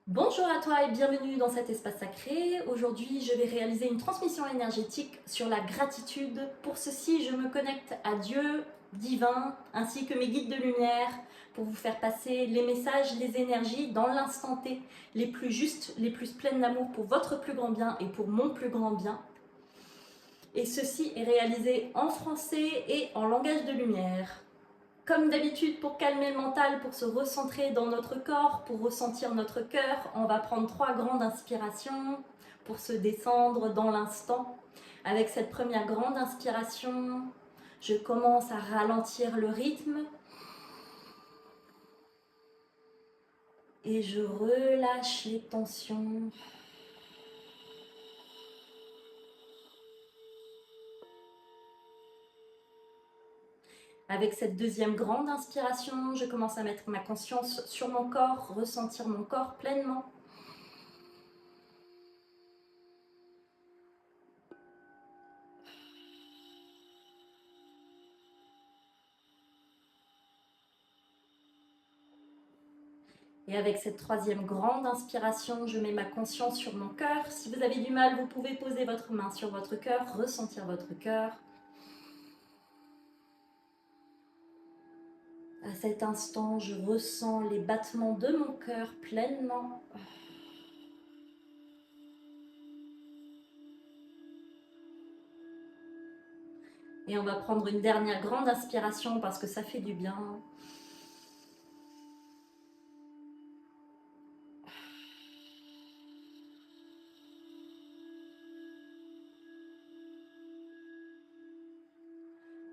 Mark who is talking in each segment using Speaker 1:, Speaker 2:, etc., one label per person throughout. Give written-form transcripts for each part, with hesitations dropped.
Speaker 1: Bonjour à toi et bienvenue dans cet espace sacré. Aujourd'hui, je vais réaliser une transmission énergétique sur la gratitude. Pour ceci, je me connecte à Dieu, divin, ainsi que mes guides de lumière pour vous faire passer les messages, les énergies dans l'instant T, les plus justes, les plus pleines d'amour pour votre plus grand bien et pour mon plus grand bien. Et ceci est réalisé en français et en langage de lumière. Comme d'habitude, pour calmer le mental, pour se recentrer dans notre corps, pour ressentir notre cœur, on va prendre 3 grandes inspirations pour se descendre dans l'instant. Avec cette première grande inspiration, je commence à ralentir le rythme et je relâche les tensions. Avec cette deuxième grande inspiration, je commence à mettre ma conscience sur mon corps, ressentir mon corps pleinement. Et avec cette troisième grande inspiration, je mets ma conscience sur mon cœur. Si vous avez du mal, vous pouvez poser votre main sur votre cœur, ressentir votre cœur. À cet instant, je ressens les battements de mon cœur pleinement. Et on va prendre une dernière grande inspiration parce que ça fait du bien.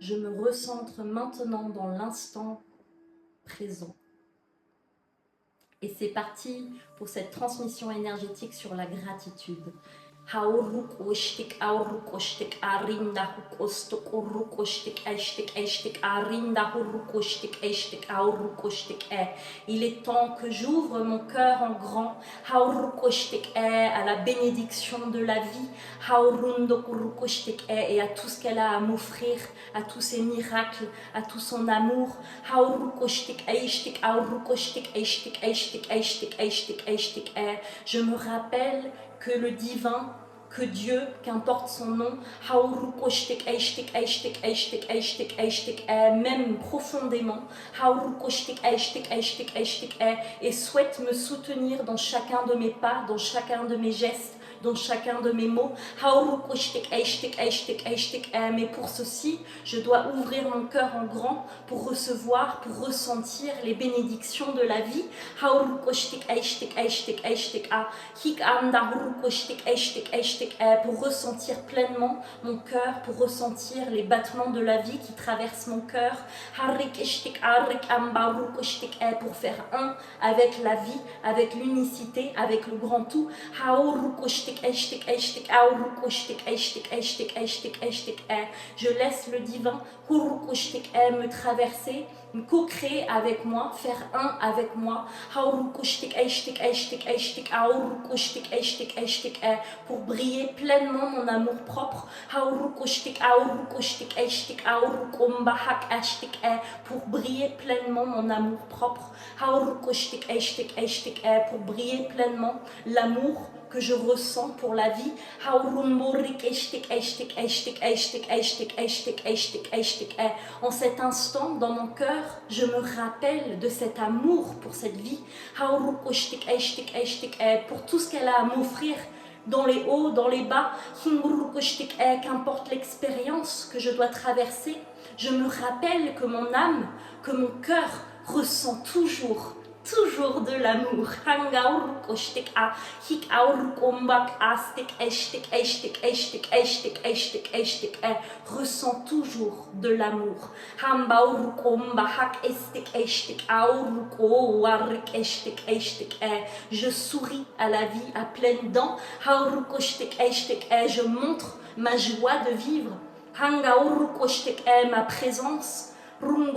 Speaker 1: Je me recentre maintenant dans l'instant présent. Et c'est parti pour cette transmission énergétique sur la gratitude. Hauruk oshtik auruk oshtik arinda huk ostok uruk oshtik eshtik arinda huruk oshtik eshtik auruk oshtik e. Il est temps que j'ouvre mon cœur en grand. Hauruk oshtik e à la bénédiction de la vie. Haurundok uruk oshtik e et à tout ce qu'elle a à m'offrir, à tous ses miracles, à tout son amour. Hauruk oshtik eshtik auruk oshtik eshtik eshtik eshtik eshtik eshtik e. Je me rappelle que le divin, que Dieu, qu'importe son nom, même profondément, et souhaite me soutenir dans chacun de mes pas, dans chacun de mes gestes, dans chacun de mes mots. Mais pour ceci, je dois ouvrir mon cœur en grand pour recevoir, pour ressentir les bénédictions de la vie. Pour ressentir pleinement mon cœur, pour ressentir les battements de la vie qui traversent mon cœur. Pour faire un avec la vie, avec l'unicité, avec le grand tout. Je laisse le divin me traverser, me co-créer avec moi, faire un avec moi. Pour briller pleinement mon amour propre. Pour briller pleinement mon amour propre. Pour briller pleinement l'amour que je ressens pour la vie. En cet instant, dans mon cœur, je me rappelle de cet amour pour cette vie, pour tout ce qu'elle a à m'offrir, dans les hauts, dans les bas, qu'importe l'expérience que je dois traverser, je me rappelle que mon âme, que mon cœur ressent toujours de l'amour. Ressent toujours de l'amour. Je souris à la vie à pleines dents. Je montre ma joie de vivre. Ma présence. Ma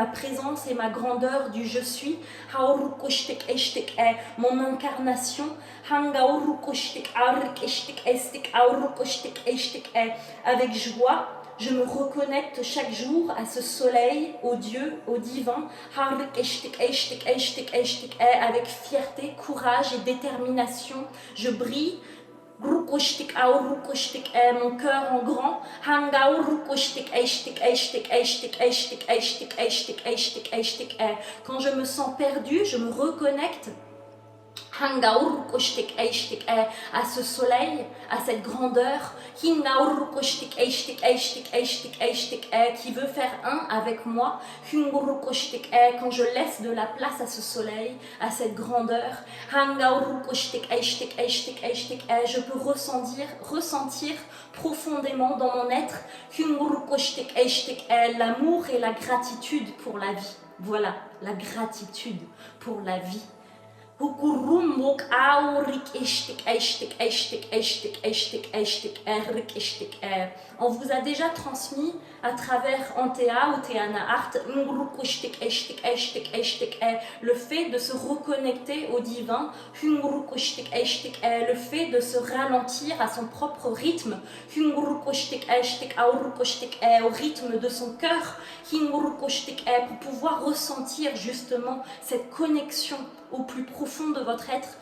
Speaker 1: présence et ma grandeur du je suis, mon incarnation, avec joie, je me reconnecte chaque jour à ce soleil, au Dieu, au divin, avec fierté, courage et détermination. Je brille. Mon cœur en grand. Quand je me sens perdue, je me reconnecte à ce soleil, à cette grandeur qui veut faire un avec moi. Quand je laisse de la place à ce soleil, à cette grandeur, je peux ressentir profondément dans mon être l'amour et la gratitude pour la vie. Voilà, la gratitude pour la vie. On vous a déjà transmis à travers Antea ou Teana Art le fait de se reconnecter au divin, le fait de se ralentir à son propre rythme, au rythme de son cœur, pour pouvoir ressentir justement cette connexion au plus profond de votre être.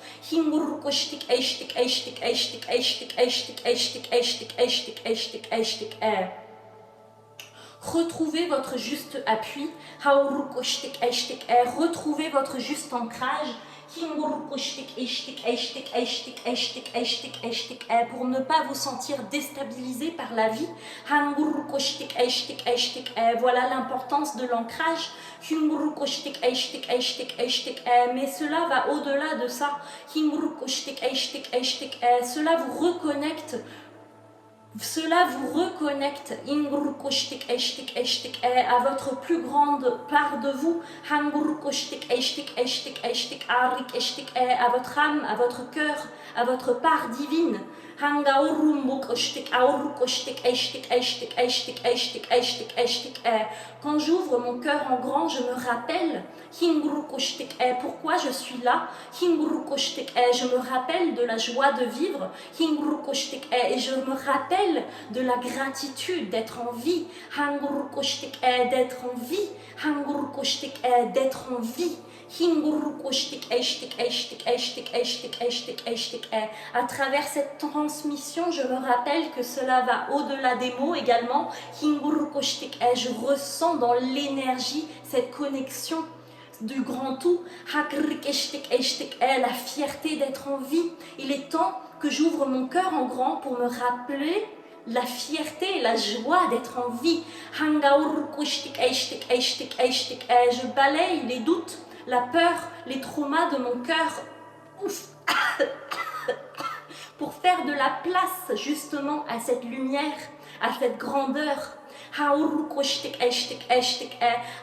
Speaker 1: Retrouvez votre juste appui, retrouvez votre juste ancrage, pour ne pas vous sentir déstabilisé par la vie. Voilà l'importance de l'ancrage. Mais cela va au-delà de ça. Cela vous reconnecte. Cela vous reconnecte à votre plus grande part de vous, à votre âme, à votre cœur, à votre part divine. Quand j'ouvre mon cœur en grand, je me rappelle pourquoi je suis là. Je me rappelle de la joie de vivre et je me rappelle de la gratitude d'être en vie, d'être en vie, d'être en vie. À travers cette transmission, je me rappelle que cela va au-delà des mots également. Je ressens dans l'énergie cette connexion du grand tout, la fierté d'être en vie. Il est temps que j'ouvre mon cœur en grand pour me rappeler la fierté et la joie d'être en vie. Je balaye les doutes, la peur, les traumas de mon cœur pour faire de la place justement à cette lumière, à cette grandeur,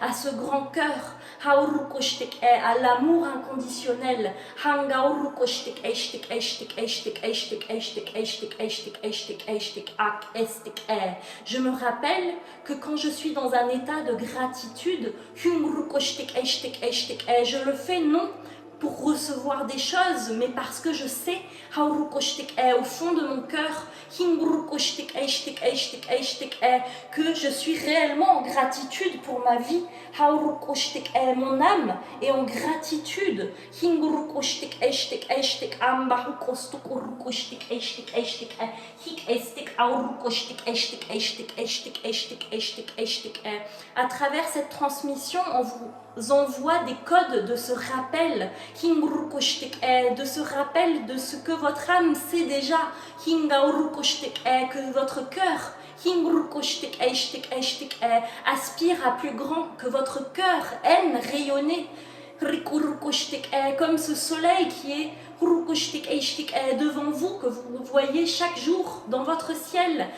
Speaker 1: à ce grand cœur, à l'amour inconditionnel. Je me rappelle que quand je suis dans un état de gratitude, je le fais non pour recevoir des choses, mais parce que je sais au fond de mon cœur que je suis réellement en gratitude pour ma vie. Mon âme est en gratitude. À travers cette transmission, on vous envoie des codes de ce rappel, de ce rappel de ce que votre âme sait déjà, que votre cœur aspire à plus grand, que votre cœur aime rayonner, comme ce soleil qui est devant vous, que vous voyez chaque jour dans votre ciel.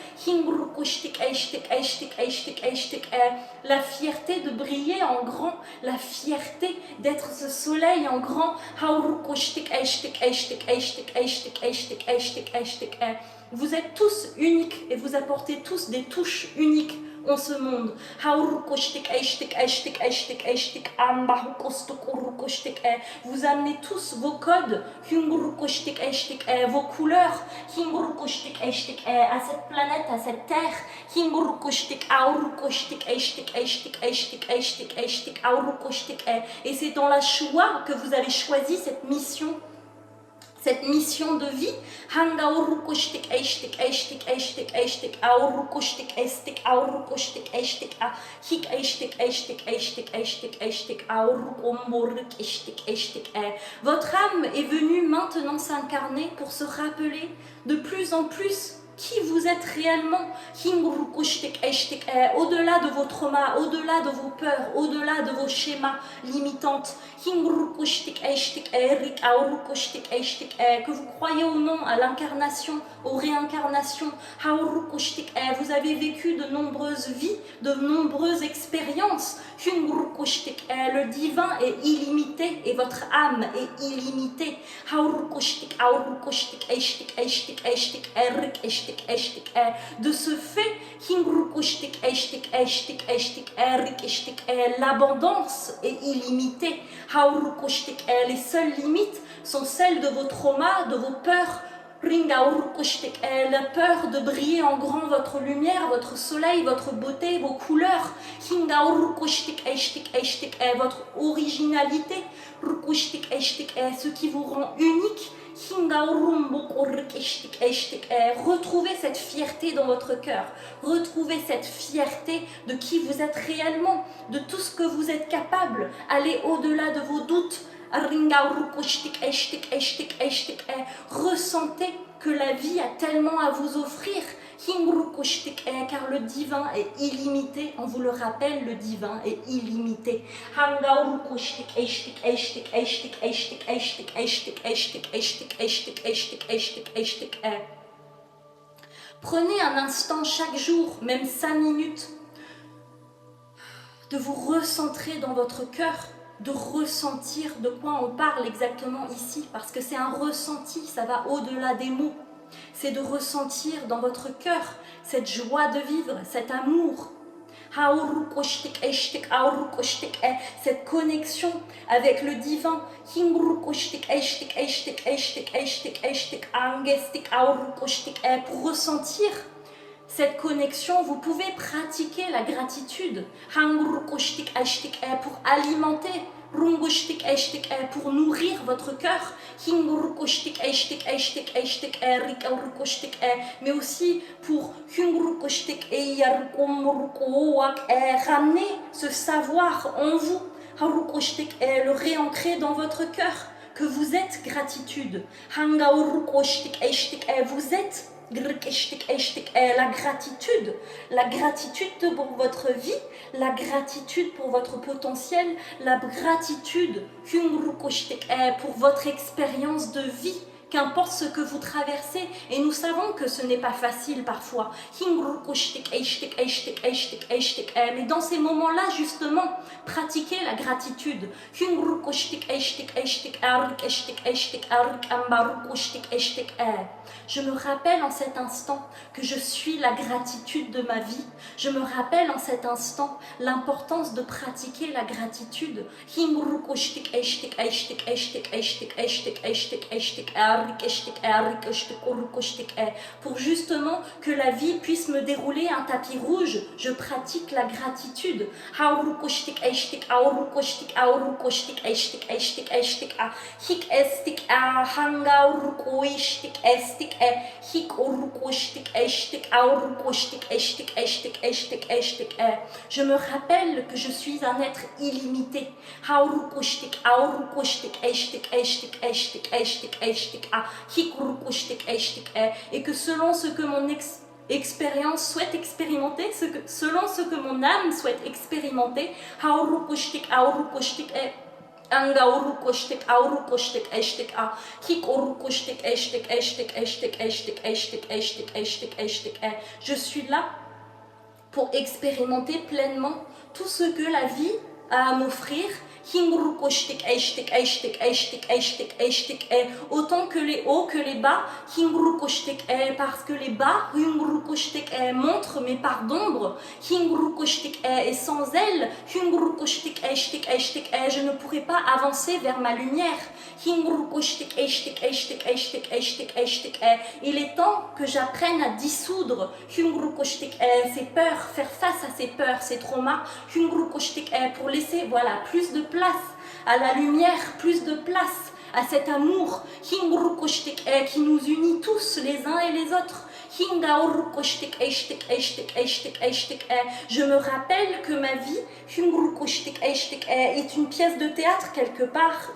Speaker 1: La fierté de briller en grand, la fierté d'être ce soleil en grand. Vous êtes tous uniques et vous apportez tous des touches uniques en ce monde. Vous amenez tous vos codes, vos couleurs, à cette planète, à cette terre. Et c'est dans la Shoah que vous avez choisi cette mission de vie. Votre âme est venue maintenant s'incarner pour se rappeler de plus en plus qui vous êtes réellement, au-delà de vos traumas, au-delà de vos peurs, au-delà de vos schémas limitantes, que vous croyez ou non à l'incarnation, aux réincarnations, vous avez vécu de nombreuses vies, de nombreuses expériences. Le divin est illimité et votre âme est illimitée. De ce fait, l'abondance est illimitée. Les seules limites sont celles de vos traumas, de vos peurs. La peur de briller en grand votre lumière, votre soleil, votre beauté, vos couleurs, votre originalité, ce qui vous rend unique. Retrouvez cette fierté dans votre cœur, retrouvez cette fierté de qui vous êtes réellement, de tout ce que vous êtes capable. Allez au-delà de vos doutes. Ressentez que la vie a tellement à vous offrir, car le divin est illimité. On vous le rappelle, le divin est illimité. Prenez un instant chaque jour, même 5 minutes, de vous recentrer dans votre cœur, de ressentir de quoi on parle exactement ici, parce que c'est un ressenti, ça va au-delà des mots. C'est de ressentir dans votre cœur cette joie de vivre, cet amour, cette connexion avec le divin. Pour ressentir cette connexion, vous pouvez pratiquer la gratitude pour alimenter, pour nourrir votre cœur, mais aussi pour ramener ce savoir en vous, le réancrer dans votre cœur, que vous êtes gratitude, vous êtes la gratitude pour votre vie, la gratitude pour votre potentiel, la gratitude pour votre expérience de vie, qu'importe ce que vous traversez. Et nous savons que ce n'est pas facile parfois. Mais dans ces moments-là, justement, pratiquez la gratitude. Je me rappelle en cet instant que je suis la gratitude de ma vie. Je me rappelle en cet instant l'importance de pratiquer la gratitude. Pour justement que la vie puisse me dérouler un tapis rouge, je pratique la gratitude. Je me rappelle que je suis un être illimité. Et que selon ce que mon expérience souhaite expérimenter, selon ce que mon âme souhaite expérimenter, je suis là pour expérimenter pleinement tout ce que la vie a à m'offrir. autant que les hauts que les bas, parce que les bas montrent mes parts d'ombre, et sans elles, je ne pourrais pas avancer vers ma lumière. Il est temps que j'apprenne à dissoudre ces peurs, faire face à ces peurs, ces traumas, pour laisser plus de place à la lumière, plus de place à cet amour qui nous unit tous les uns et les autres. Je me rappelle que ma vie est une pièce de théâtre quelque part,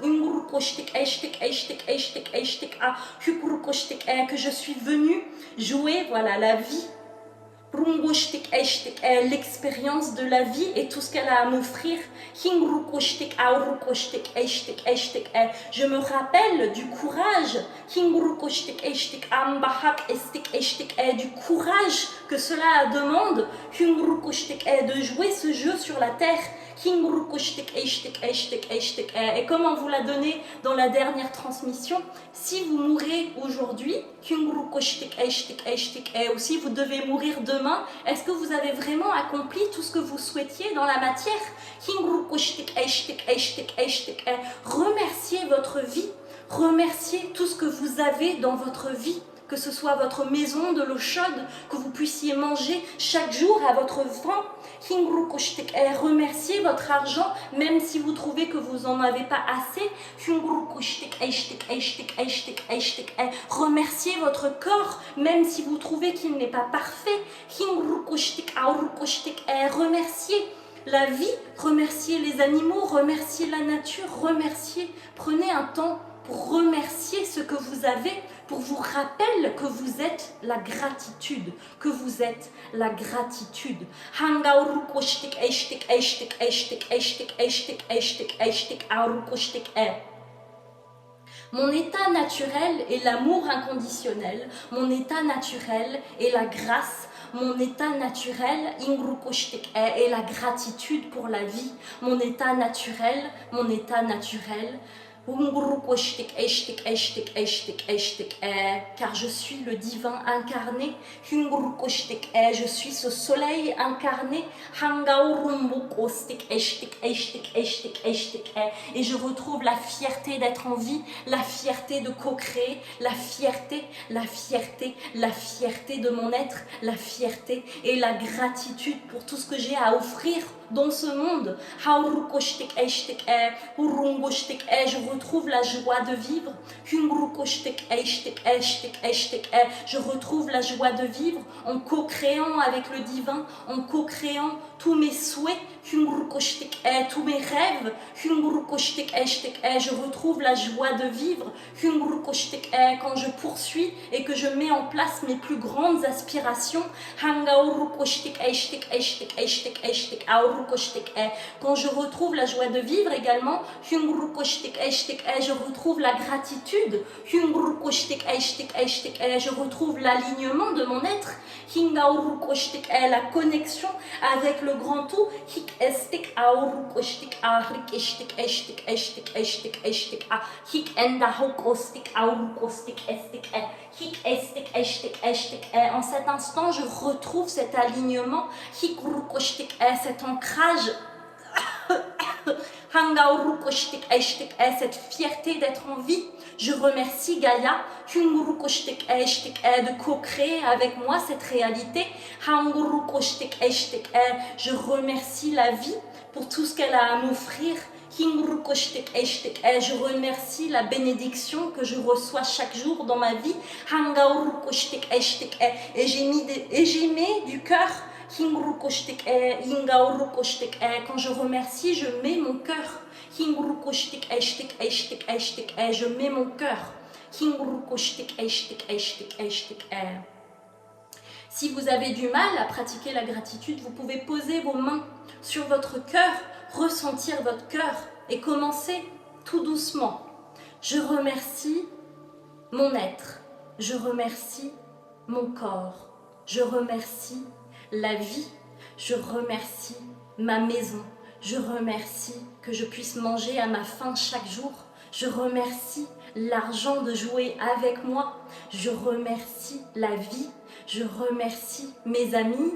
Speaker 1: que je suis venue jouer la vie, l'expérience de la vie et tout ce qu'elle a à m'offrir. Je me rappelle du courage, du courage que cela demande de jouer ce jeu sur la terre. Et comme on vous l'a donné dans la dernière transmission, si vous mourrez aujourd'hui, ou si vous devez mourir demain, est-ce que vous avez vraiment accompli tout ce que vous souhaitiez dans la matière? Remerciez votre vie, remerciez tout ce que vous avez dans votre vie, que ce soit votre maison, de l'eau chaude, que vous puissiez manger chaque jour à votre faim. Remerciez votre argent, même si vous trouvez que vous n'en avez pas assez. Remerciez votre corps, même si vous trouvez qu'il n'est pas parfait. Remerciez la vie, remerciez les animaux, remerciez la nature, remerciez. Prenez un temps pour remercier ce que vous avez, pour vous rappeler que vous êtes la gratitude, que vous êtes la gratitude. Mon état naturel est l'amour inconditionnel, mon état naturel est la grâce, mon état naturel est la gratitude pour la vie, mon état naturel, car je suis le divin incarné, je suis ce soleil incarné, et je retrouve la fierté d'être en vie, la fierté de co-créer, la fierté de mon être, la fierté et la gratitude pour tout ce que j'ai à offrir dans ce monde. Je retrouve la joie de vivre. Je retrouve la joie de vivre en co-créant avec le divin, en co-créant tous mes souhaits, tous mes rêves. Je retrouve la joie de vivre quand je poursuis et que je mets en place mes plus grandes aspirations. Quand je retrouve la joie de vivre également, je retrouve la gratitude, je retrouve l'alignement de mon être, la connexion avec le grand tout, en cet instant je retrouve cet alignement, cet ancrage, cette fierté d'être en vie. Je remercie Gaïa de co-créer avec moi cette réalité. Je remercie la vie pour tout ce qu'elle a à m'offrir. Je remercie la bénédiction que je reçois chaque jour dans ma vie. Et j'ai mis du cœur. Quand je remercie, je mets mon cœur. Je mets mon cœur. Si vous avez du mal à pratiquer la gratitude, vous pouvez poser vos mains sur votre cœur, ressentir votre cœur et commencer tout doucement. Je remercie mon être, je remercie mon corps, je remercie la vie, je remercie ma maison, Je remercie que je puisse manger à ma faim chaque jour. Je remercie l'argent de jouer avec moi. Je remercie la vie. Je remercie mes amis.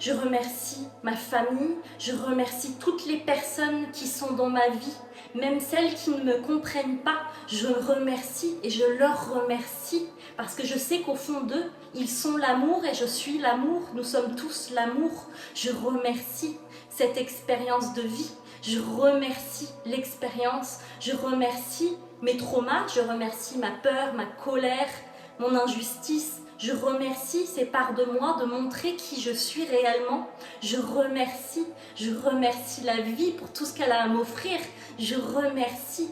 Speaker 1: Je remercie ma famille. Je remercie toutes les personnes qui sont dans ma vie, même celles qui ne me comprennent pas. Je remercie et je leur remercie parce que je sais qu'au fond d'eux, ils sont l'amour et je suis l'amour. Nous sommes tous l'amour. Je remercie cette expérience de vie. Je remercie l'expérience. Je remercie mes traumas. Je remercie ma peur, ma colère, mon injustice. Je remercie ces parts de moi de montrer qui je suis réellement. Je remercie la vie pour tout ce qu'elle a à m'offrir. Je remercie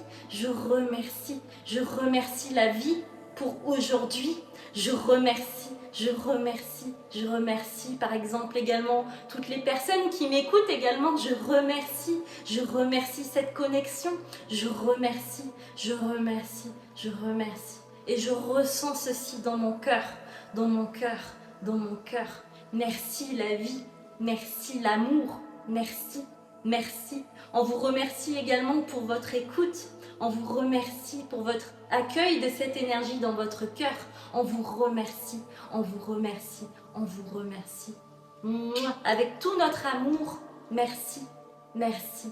Speaker 1: la vie pour aujourd'hui. Je remercie par exemple également toutes les personnes qui m'écoutent également. Je remercie cette connexion. Je remercie. Et je ressens ceci dans mon cœur. Merci la vie, merci l'amour, merci. On vous remercie également pour votre écoute, on vous remercie pour votre accueil de cette énergie dans votre cœur. On vous remercie. Mouah. Avec tout notre amour, merci. Merci.